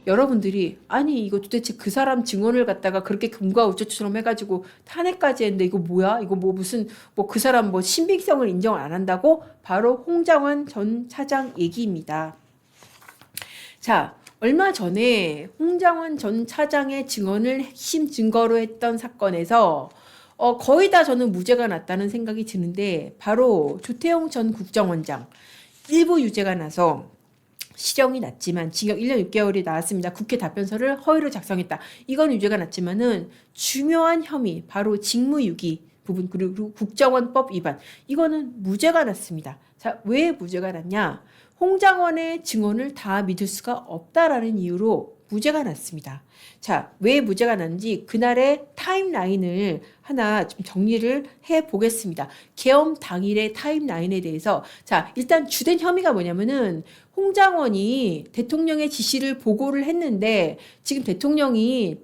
여러분들이 아니 이거 도대체 그 사람 증언을 갖다가 그렇게 금과 우조처럼 해가지고 탄핵까지 했는데 이거 뭐야? 이거 뭐 무슨 뭐 그 사람 뭐 신빙성을 인정을 안 한다고? 바로 홍장원 전 차장 얘기입니다. 자, 얼마 전에 홍장원 전 차장의 증언을 핵심 증거로 했던 사건에서 거의 다 저는 무죄가 났다는 생각이 드는데 바로 조태용 전 국정원장 일부 유죄가 나서 실형이 났지만 징역 1년 6개월이 나왔습니다. 국회 답변서를 허위로 작성했다. 이건 유죄가 났지만은 중요한 혐의 바로 직무유기 부분 그리고 국정원법 위반 이거는 무죄가 났습니다. 자, 왜 무죄가 났냐? 홍장원의 증언을 다 믿을 수가 없다라는 이유로 무죄가 났습니다. 자, 왜 무죄가 났는지 그날의 타임라인을 하나 좀 정리를 해 보겠습니다. 계엄 당일의 타임라인에 대해서 자, 일단 주된 혐의가 뭐냐면은 홍장원이 대통령의 지시를 보고를 했는데 지금 대통령이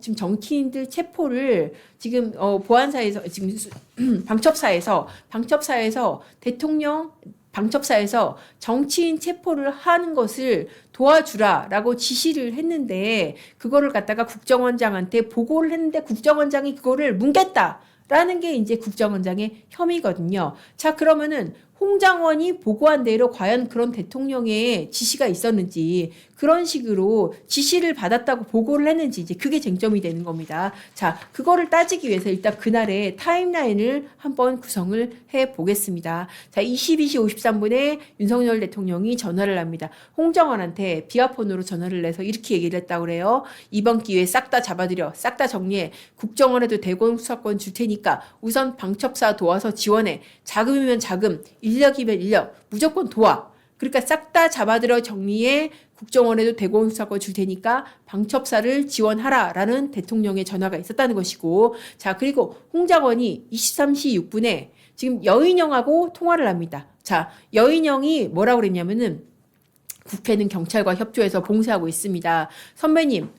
지금 정치인들 체포를 지금 보안사에서 지금 방첩사에서 대통령 방첩사에서 정치인 체포를 하는 것을 도와주라라고 지시를 했는데 그거를 갖다가 국정원장한테 보고를 했는데 국정원장이 그거를 뭉갰다라는 게 이제 국정원장의 혐의거든요. 자, 그러면은 홍장원이 보고한 대로 과연 그런 대통령의 지시가 있었는지 그런 식으로 지시를 받았다고 보고를 했는지 이제 그게 쟁점이 되는 겁니다. 자, 그거를 따지기 위해서 일단 그날의 타임라인을 한번 구성을 해 보겠습니다. 자, 22시 53분에 윤석열 대통령이 전화를 합니다. 홍장원한테 비아폰으로 전화를 내서 이렇게 얘기를 했다고 그래요. 이번 기회에 싹 다 잡아들여, 싹 다 정리해. 국정원에도 대권 수사권 줄 테니까 우선 방첩사 도와서 지원해. 자금이면 자금, 인력이면 인력, 무조건 도와. 그러니까 싹 다 잡아들여 정리해. 국정원에도 대공 수사권 줄 테니까 방첩사를 지원하라라는 대통령의 전화가 있었다는 것이고, 자, 그리고 홍장원이 23시 6분에 지금 여인영하고 통화를 합니다. 자, 여인영이 뭐라고 그랬냐면은 국회는 경찰과 협조해서 봉쇄하고 있습니다. 선배님,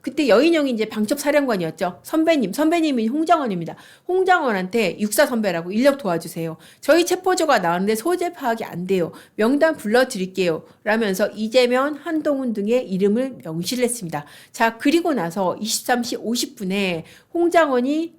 그때 여인영이 이제 방첩사령관이었죠. 선배님이 홍장원입니다. 홍장원한테 육사 선배라고 인력 도와주세요. 저희 체포조가 나왔는데 소재 파악이 안 돼요. 명단 불러드릴게요. 라면서 이재명, 한동훈 등의 이름을 명시를 했습니다. 자, 그리고 나서 23시 50분에 홍장원이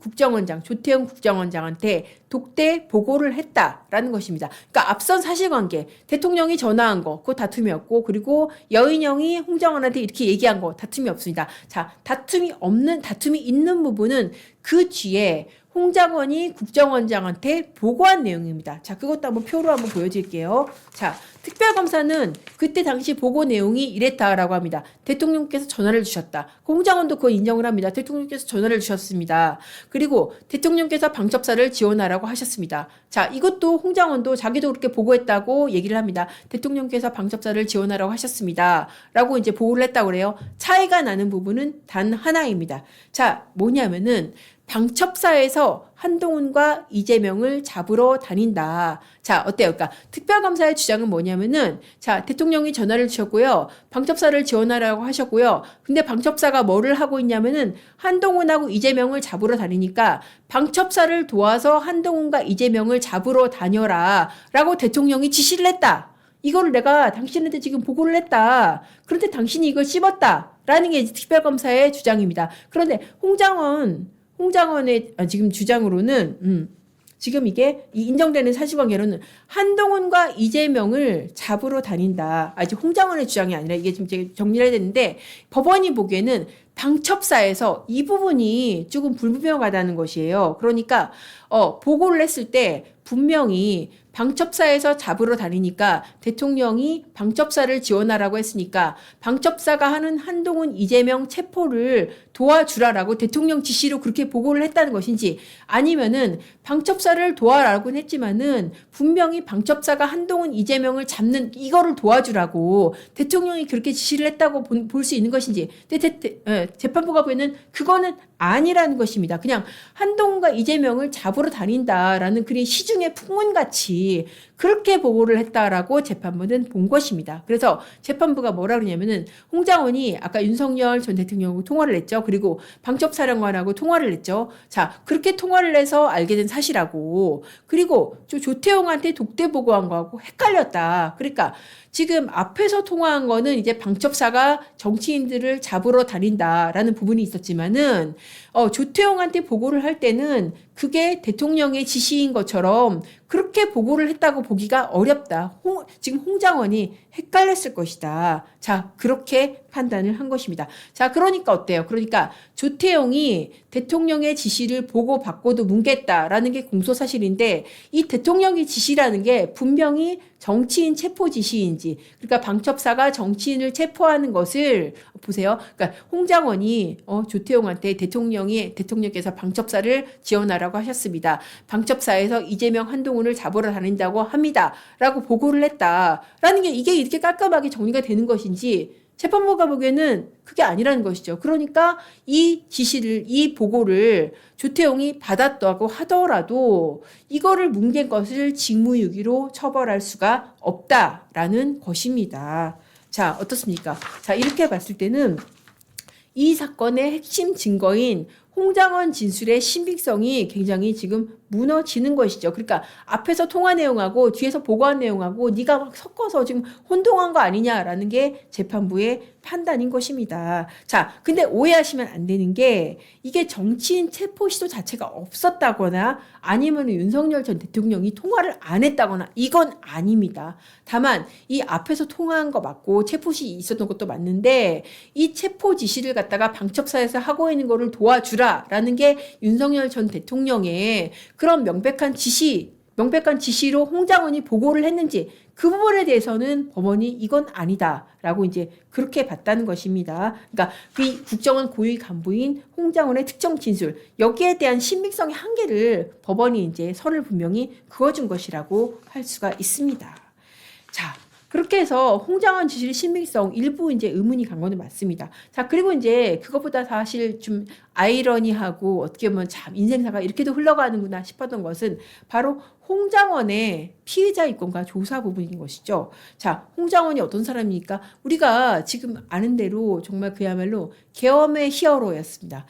조태용 국정원장한테 독대 보고를 했다라는 것입니다. 그러니까 앞선 사실관계, 대통령이 전화한 거, 그거 다툼이었고, 그리고 여인영이 홍장원한테 이렇게 얘기한 거, 다툼이 없습니다. 자, 다툼이 있는 부분은 그 뒤에 홍장원이 국정원장한테 보고한 내용입니다. 자, 그것도 한번 표로 한번 보여드릴게요. 자, 특별검사는 그때 당시 보고 내용이 이랬다라고 합니다. 대통령께서 전화를 주셨다. 홍장원도 그거 인정을 합니다. 대통령께서 전화를 주셨습니다. 그리고 대통령께서 방첩사를 지원하라고 하셨습니다. 자, 이것도 홍장원도 자기도 그렇게 보고했다고 얘기를 합니다. 대통령께서 방첩사를 지원하라고 하셨습니다. 라고 이제 보고를 했다고 그래요. 차이가 나는 부분은 단 하나입니다. 자, 뭐냐면은 방첩사에서 한동훈과 이재명을 잡으러 다닌다. 자, 어때요? 그러니까 특별검사의 주장은 뭐냐면은 자, 대통령이 전화를 주셨고요. 방첩사를 지원하라고 하셨고요. 근데 방첩사가 뭐를 하고 있냐면은 한동훈하고 이재명을 잡으러 다니니까 방첩사를 도와서 한동훈과 이재명을 잡으러 다녀라. 라고 대통령이 지시를 했다. 이거를 내가 당신한테 지금 보고를 했다. 그런데 당신이 이걸 씹었다. 라는 게 특별검사의 주장입니다. 그런데 홍장원의 지금 주장으로는 지금 이게 인정되는 사실관계로는 한동훈과 이재명을 잡으러 다닌다. 아직 홍장원의 주장이 아니라 이게 좀 제가 정리를 해야 되는데 법원이 보기에는 방첩사에서 이 부분이 조금 불분명하다는 것이에요. 그러니까 보고를 했을 때 분명히 방첩사에서 잡으러 다니니까 대통령이 방첩사를 지원하라고 했으니까 방첩사가 하는 한동훈, 이재명 체포를 도와주라라고 대통령 지시로 그렇게 보고를 했다는 것인지 아니면은 방첩사를 도와라고는 했지만은 분명히 방첩사가 한동훈, 이재명을 잡는 이거를 도와주라고 대통령이 그렇게 지시를 했다고 볼 수 있는 것인지 재판부가 보기에는 그거는 아니라는 것입니다. 그냥 한동훈과 이재명을 잡으러 다닌다라는 그런 시중의 풍문같이 있는지 그렇게 보고를 했다라고 재판부는 본 것입니다. 그래서 재판부가 뭐라 그러냐면은 홍장원이 아까 윤석열 전 대통령하고 통화를 했죠. 그리고 방첩사령관하고 통화를 했죠. 자, 그렇게 통화를 해서 알게 된 사실하고 그리고 조태용한테 독대 보고한 거하고 헷갈렸다. 그러니까 지금 앞에서 통화한 거는 이제 방첩사가 정치인들을 잡으러 다닌다라는 부분이 있었지만은 조태용한테 보고를 할 때는 그게 대통령의 지시인 것처럼 그렇게 보고를 했다고 보기가 어렵다. 지금 홍장원이 헷갈렸을 것이다. 자, 그렇게 판단을 한 것입니다. 자, 그러니까 어때요? 그러니까 조태용이 대통령의 지시를 보고받고도 뭉갰다라는 게 공소사실인데 이 대통령의 지시라는 게 분명히 정치인 체포 지시인지 그러니까 방첩사가 정치인을 체포하는 것을 보세요. 그러니까 홍장원이 조태용한테 대통령께서 방첩사를 지원하라고 하셨습니다. 방첩사에서 이재명 한동훈을 잡으러 다닌다고 합니다. 라고 보고를 했다라는 게 이게 이렇게 깔끔하게 정리가 되는 것인지 재판부가 보기에는 그게 아니라는 것이죠. 그러니까 이 보고를 조태용이 받았다고 하더라도 이거를 뭉갠 것을 직무유기로 처벌할 수가 없다라는 것입니다. 자, 어떻습니까? 자, 이렇게 봤을 때는 이 사건의 핵심 증거인 홍장원 진술의 신빙성이 굉장히 지금 무너지는 것이죠. 그러니까 앞에서 통화 내용하고 뒤에서 보고한 내용하고 네가 막 섞어서 지금 혼동한 거 아니냐라는 게 재판부의 판단인 것입니다. 자, 근데 오해하시면 안 되는 게 이게 정치인 체포 시도 자체가 없었다거나 아니면 윤석열 전 대통령이 통화를 안 했다거나 이건 아닙니다. 다만 이 앞에서 통화한 거 맞고 체포시 있었던 것도 맞는데 이 체포 지시를 갖다가 방첩사에서 하고 있는 거를 도와주라라는 게 윤석열 전 대통령의 그런 명백한 지시로 홍장원이 보고를 했는지 그 부분에 대해서는 법원이 이건 아니다라고 이제 그렇게 봤다는 것입니다. 그러니까 그 국정원 고위 간부인 홍장원의 특정 진술 여기에 대한 신빙성의 한계를 법원이 이제 선을 분명히 그어준 것이라고 할 수가 있습니다. 자. 그렇게 해서 홍장원 지시의 신빙성 일부 이제 의문이 간 거는 맞습니다. 자, 그리고 이제 그것보다 사실 좀 아이러니하고 어떻게 보면 참 인생사가 이렇게도 흘러가는구나 싶었던 것은 바로 홍장원의 피의자 입건과 조사 부분인 것이죠. 자, 홍장원이 어떤 사람입니까? 우리가 지금 아는 대로 정말 그야말로 계엄의 히어로였습니다.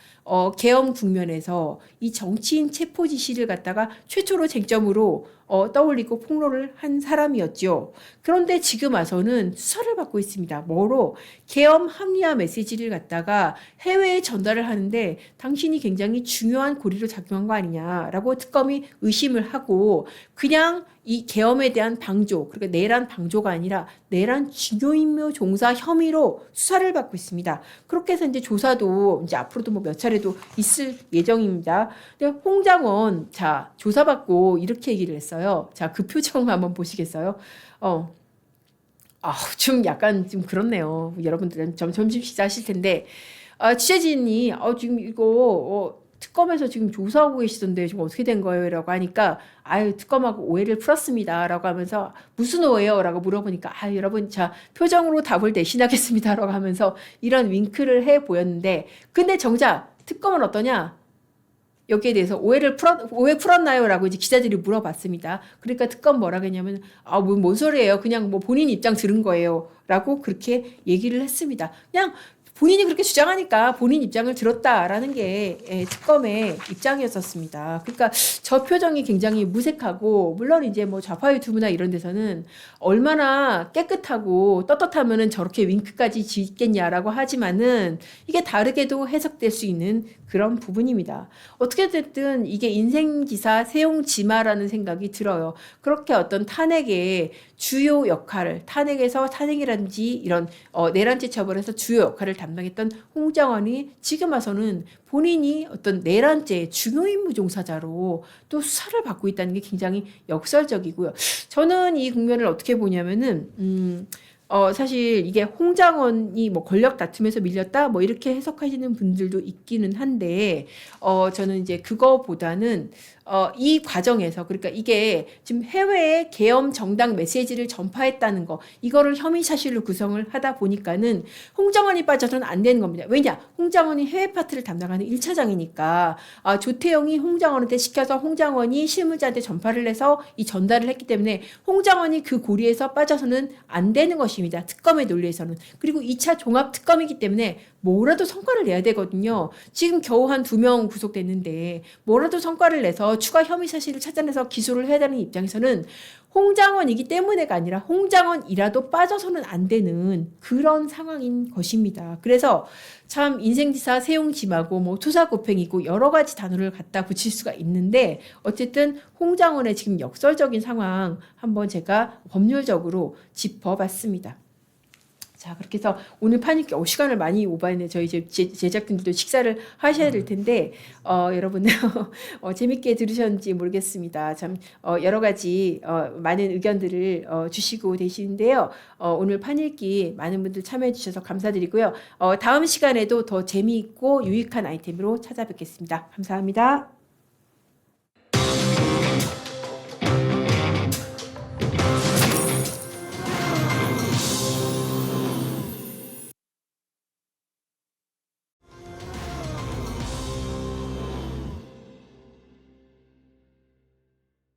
계엄 국면에서 이 정치인 체포 지시를 갖다가 최초로 쟁점으로 떠올리고 폭로를 한 사람이었죠. 그런데 지금 와서는 수사를 받고 있습니다. 뭐로? 계엄 합리화 메시지를 갖다가 해외에 전달을 하는데 당신이 굉장히 중요한 고리로 작용한 거 아니냐라고 특검이 의심을 하고 그냥 이 계엄에 대한 방조, 그러니까 내란 방조가 아니라 내란 중요임무 종사 혐의로 수사를 받고 있습니다. 그렇게 해서 이제 조사도 이제 앞으로도 뭐 몇 차례도 있을 예정입니다. 근데 홍장원, 자, 조사받고 이렇게 얘기를 했어요. 자, 그 표정 한번 보시겠어요? 좀 약간 좀 그렇네요. 여러분들은 점심 식사하실 텐데, 취재진이, 지금 이거, 특검에서 지금 조사하고 계시던데 지금 어떻게 된 거예요? 라고 하니까 특검하고 오해를 풀었습니다. 라고 하면서 무슨 오해요? 라고 물어보니까 여러분 자 표정으로 답을 대신하겠습니다. 라고 하면서 이런 윙크를 해 보였는데 근데 정작 특검은 어떠냐? 여기에 대해서 오해 풀었나요? 라고 이제 기자들이 물어봤습니다. 그러니까 특검 뭐라 그랬냐면, 뭔 소리예요? 그냥 뭐 본인 입장 들은 거예요. 라고 그렇게 얘기를 했습니다. 그냥 본인이 그렇게 주장하니까 본인 입장을 들었다라는 게 특검의 입장이었었습니다. 그러니까 저 표정이 굉장히 무색하고 물론 이제 뭐 좌파 유튜브나 이런 데서는 얼마나 깨끗하고 떳떳하면은 저렇게 윙크까지 짓겠냐라고 하지만은 이게 다르게도 해석될 수 있는 그런 부분입니다. 어떻게 됐든 이게 인생기사 세용지마라는 생각이 들어요. 그렇게 어떤 탄핵의 주요 역할을 탄핵에서 탄핵이라든지 이런 내란죄 처벌에서 주요 역할을 담당했던 홍장원이 지금 와서는 본인이 어떤 내란죄 중요임무 종사자로 또 수사를 받고 있다는 게 굉장히 역설적이고요. 저는 이 국면을 어떻게 보냐면은 사실 이게 홍장원이 뭐 권력 다툼에서 밀렸다 뭐 이렇게 해석하시는 분들도 있기는 한데 저는 이제 그거보다는 이 과정에서 그러니까 이게 지금 해외에 계엄 정당 메시지를 전파했다는 거 이거를 혐의 사실로 구성을 하다 보니까는 홍장원이 빠져서는 안 되는 겁니다. 왜냐? 홍장원이 해외 파트를 담당하는 1차장이니까 조태영이 홍장원한테 시켜서 홍장원이 실무자한테 전파를 해서 이 전달을 했기 때문에 홍장원이 그 고리에서 빠져서는 안 되는 것입니다. 특검의 논리에서는. 그리고 2차 종합 특검이기 때문에 뭐라도 성과를 내야 되거든요. 지금 겨우 한 2명 구속됐는데 뭐라도 성과를 내서 추가 혐의 사실을 찾아내서 기소를 해야 되는 입장에서는 홍장원이기 때문에가 아니라 홍장원이라도 빠져서는 안 되는 그런 상황인 것입니다. 그래서 참 인생지사 세용짐하고 뭐 투사고팽이고 여러 가지 단어를 갖다 붙일 수가 있는데 어쨌든 홍장원의 지금 역설적인 상황 한번 제가 법률적으로 짚어봤습니다. 자, 그렇게 해서 오늘 파니께 시간을 많이 오버했네. 저희 제작진들도 식사를 하셔야 될 텐데, 여러분, 재밌게 들으셨는지 모르겠습니다. 참, 여러 가지, 많은 의견들을, 주시고 계시는데요. 오늘 판읽기 많은 분들 참여해 주셔서 감사드리고요. 다음 시간에도 더 재미있고 유익한 아이템으로 찾아뵙겠습니다. 감사합니다.